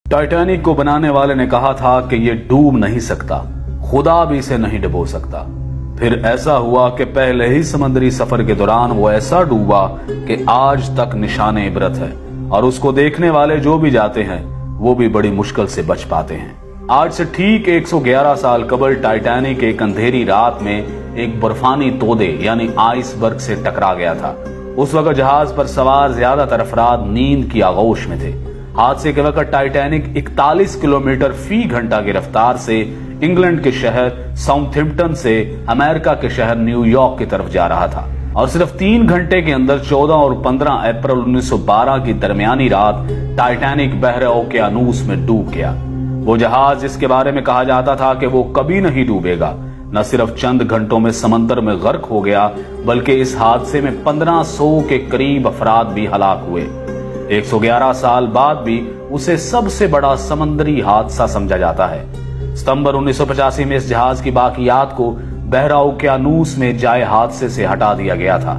Titanic को बनाने वाले ने कहा था कि ये डूब नहीं सकता, खुदा भी इसे नहीं डुबो सकता। फिर ऐसा हुआ कि पहले ही समुद्री सफर के दौरान वो ऐसा डूबा कि आज तक निशाने इबरत है और उसको देखने वाले जो भी जाते हैं वो भी बड़ी मुश्किल से बच पाते हैं। आज से ठीक 111 साल कबल टाइटैनिक एक अंधेरी रात में एक बर्फानी तोदे यानी आइसबर्ग से टकरा गया था। उस वक्त जहाज पर सवार ज्यादातर अफराद नींद की आगोश में थे। हादसे के वक्त टाइटैनिक 41 किलोमीटर फी घंटा की रफ्तार से इंग्लैंड के शहर साउथहैम्पटन से अमेरिका के शहर न्यूयॉर्क की तरफ जा रहा था और सिर्फ 3 घंटे के अंदर 14 और 15 अप्रैल 1912 की दरमियानी रात टाइटैनिक बहरे ओकेयानूस में डूब गया। वो जहाज जिसके बारे में कहा जाता था कि वो कभी नहीं डूबेगा, न सिर्फ चंद घंटों में समंदर में गर्क हो गया बल्कि इस हादसे में 1500 के करीब अफराद भी हलाक हुए। 111 साल बाद भी उसे सबसे बड़ा समंदरी हादसा समझा जाता है। सितंबर 1985 में इस जहाज की बाकियात को बहरा ओकेयानूस में जाए हादसे से हटा दिया गया था।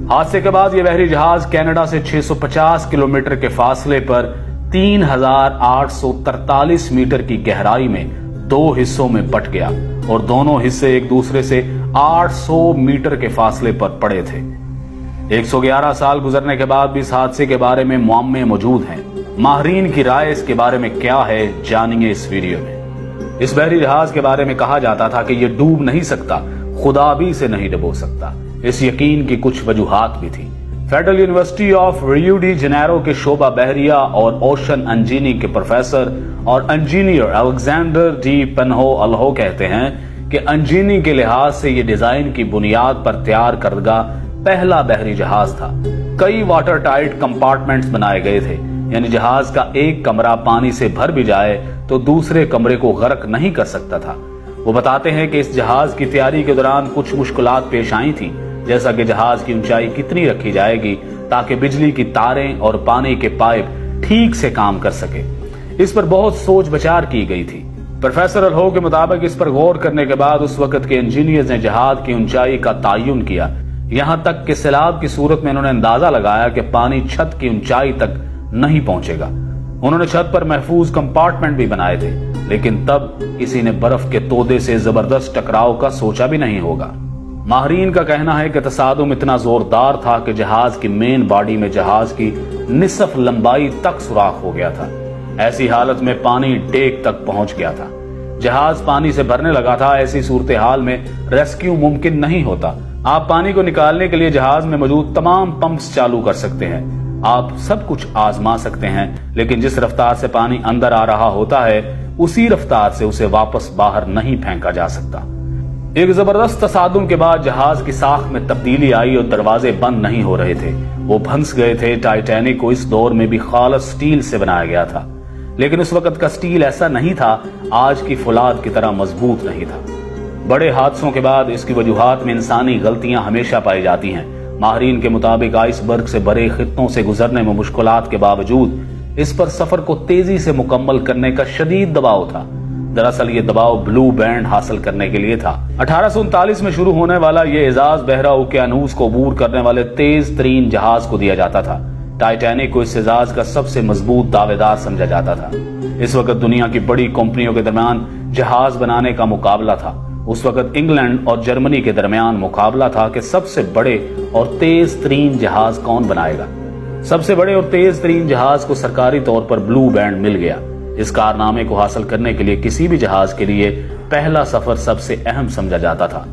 हादसे के बाद यह बहरी जहाज कनाडा से 650 किलोमीटर के फासले पर 3843 मीटर की गहराई में 2 हिस्सों में बट गया और दोनों हिस्से एक दूसरे से 800 मीटर के फासले पर पड़े थे। 111 साल गुजरने के बाद भी इस हादसे के बारे में मुअम्मे मौजूद हैं। माहिरीन की राय इसके बारे में क्या है, जानिए इस वीडियो में। इस बहरी जहाज के बारे में कहा जाता था कि यह डूब नहीं सकता, खुदा भी इसे नहीं डुबो सकता। इस यकीन की कुछ वजूहात भी थी। Federal university of Rio de Janeiro के शोबा बहरिया और ओशन इंजीनियरिंग के प्रोफेसर और इंजीनियर अलेक्जेंडर डी पेन्हो अल्हो कहते हैं कि इंजीनियरिंग के लिहाज से यह डिजाइन की बुनियाद पर तैयार करदा पहला बहरी जहाज था। कई वाटर टाइट कंपार्टमेंट्स बनाए गए थे, यानी जहाज का एक कमरा पानी से भर भी जाए तो दूसरे कमरे को गर्क नहीं कर सकता था। वो बताते हैं कि इस जहाज की तैयारी के दौरान कुछ मुश्किलात पेश आई थी, जैसा कि जहाज की ऊंचाई कितनी रखी जाएगी ताकि बिजली की तारें और पानी के पाइप ठीक से काम कर सके। इस पर बहुत सोच विचार की गई थी। प्रोफेसर अल्हो के मुताबिक इस पर गौर करने के बाद उस वक्त के इंजीनियर्स ने जहाज की ऊंचाई का तयन किया। यहां तक कि सैलाब की सूरत में इन्होंने अंदाजा लगाया कि पानी छत की ऊंचाई तक नहीं पहुंचेगा। उन्होंने छत पर महफूज कंपार्टमेंट भी बनाए थे, लेकिन तब किसी ने बर्फ के तोदे से जबरदस्त टकराव का सोचा भी नहीं होगा। माहिरीन का कहना है कि तसादुम इतना जोरदार था कि जहाज की मेन बॉडी में जहाज की निसफ लंबाई तक सुराख हो गया था। ऐसी हालत में पानी डेक तक पहुंच गया था। जहाज पानी से भरने लगा था। ऐसी सूरत हाल में रेस्क्यू मुमकिन नहीं होता। आप पानी को निकालने के लिए जहाज में मौजूद तमाम पंप्स चालू कर सकते हैं, आप सब कुछ आजमा सकते हैं, लेकिन जिस रफ्तार से पानी अंदर आ रहा होता है उसी रफ्तार से उसे वापस बाहर नहीं फेंका जा सकता। एक जबरदस्त तसादुम के बाद जहाज की साख में तब्दीली आई और दरवाजे बंद नहीं हो रहे थे, वो भंस गए थे। टाइटैनिक को इस दौर में भी खालस स्टील से बनाया गया था, लेकिन उस वक्त का स्टील ऐसा नहीं था, आज की फुलाद की तरह मजबूत नहीं था। बड़े हादसों के बाद इसकी वजूहात में इंसानी गलतियां हमेशा पाई जाती हैं। माहिरीन के मुताबिक आइसबर्ग से भरे खित्तों से गुजरने में मुश्किलात के बावजूद इस पर सफर को तेजी से मुकम्मल करने का शदीद दबाव था। दरअसल ये दबाव ब्लू बैंड हासिल करने के लिए था। 1839 में शुरू होने वाला ये एजाज बहरा ओकेयानूस को अबूर करने वाले तेज तरीन जहाज को दिया जाता था। टाइटैनिक को इस एजाज का सबसे मजबूत दावेदार समझा जाता था। इस वक्त दुनिया की बड़ी कंपनियों के दरमियान जहाज बनाने का मुकाबला था। उस वक्त इंग्लैंड और जर्मनी के दरमियान मुकाबला था कि सबसे बड़े और तेज तरीन जहाज कौन बनाएगा। सबसे बड़े और तेज तरीन जहाज को सरकारी तौर पर ब्लू बैंड मिल गया। इस कारनामे को हासिल करने के लिए किसी भी जहाज के लिए पहला सफर सबसे अहम समझा जाता था।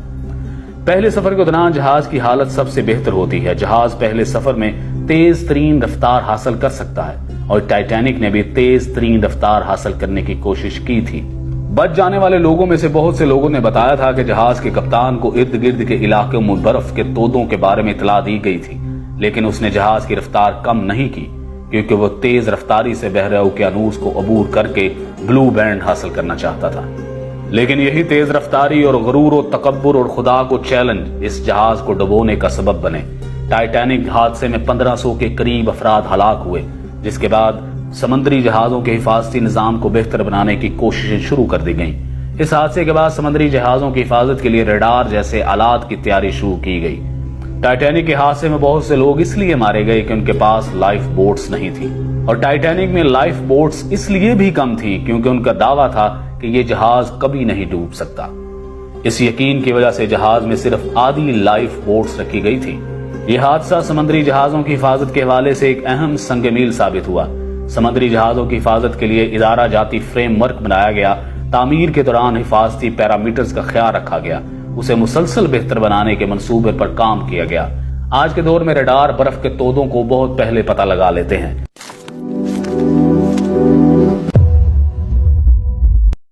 पहले सफर के दौरान जहाज की हालत सबसे बेहतर होती है। जहाज पहले सफर में तेज तरीन रफ्तार हासिल कर सकता है और टाइटैनिक ने भी तेज तरीन रफ्तार हासिल करने की कोशिश की थी। बच जाने वाले लोगों में से बहुत से लोगों ने बताया था कि जहाज के कप्तान को इर्द गिर्द के इलाके में बर्फ के तोदों के बारे में इतला दी गई थी, लेकिन उसने जहाज की रफ्तार कम नहीं की क्योंकि वो तेज रफ्तारी से बहरे ओकेयानूस को अबूर करके ब्लू बैंड हासिल करना चाहता था। लेकिन यही तेज रफ्तारी और गरूर और तकब्बुर और खुदा को चैलेंज इस जहाज को डुबोने का सबब बने। टाइटैनिक हादसे में 1500 के करीब अफराद हलाक हुए, जिसके बाद समंदरी जहाजों के हिफाजती निजाम को बेहतर बनाने की कोशिशें शुरू कर दी गईं। इस हादसे के बाद समंदरी जहाजों की हिफाजत के लिए रडार जैसे आलात की तैयारी शुरू की गई। टाइटैनिक के हादसे में बहुत से लोग इसलिए मारे गए कि उनके पास लाइफ बोट्स नहीं थी, और टाइटैनिक में लाइफ बोट्स इसलिए भी कम थी क्योंकि उनका दावा था कि ये जहाज कभी नहीं डूब सकता। इस यकीन की वजह से जहाज में सिर्फ आधी लाइफ बोट्स रखी गई थी। यह हादसा समुद्री जहाजों की हिफाजत के हवाले से एक अहम संग मील साबित हुआ। समुद्री जहाजों की हिफाजत के लिए इदारा जाती फ्रेमवर्क बनाया गया। तामीर के दौरान हिफाजती पैरामीटर्स का ख्याल रखा गया। उसे मुसलसल बेहतर बनाने के मंसूबे पर काम किया गया। आज के दौर में रडार बर्फ के तोदों को बहुत पहले पता लगा लेते हैं।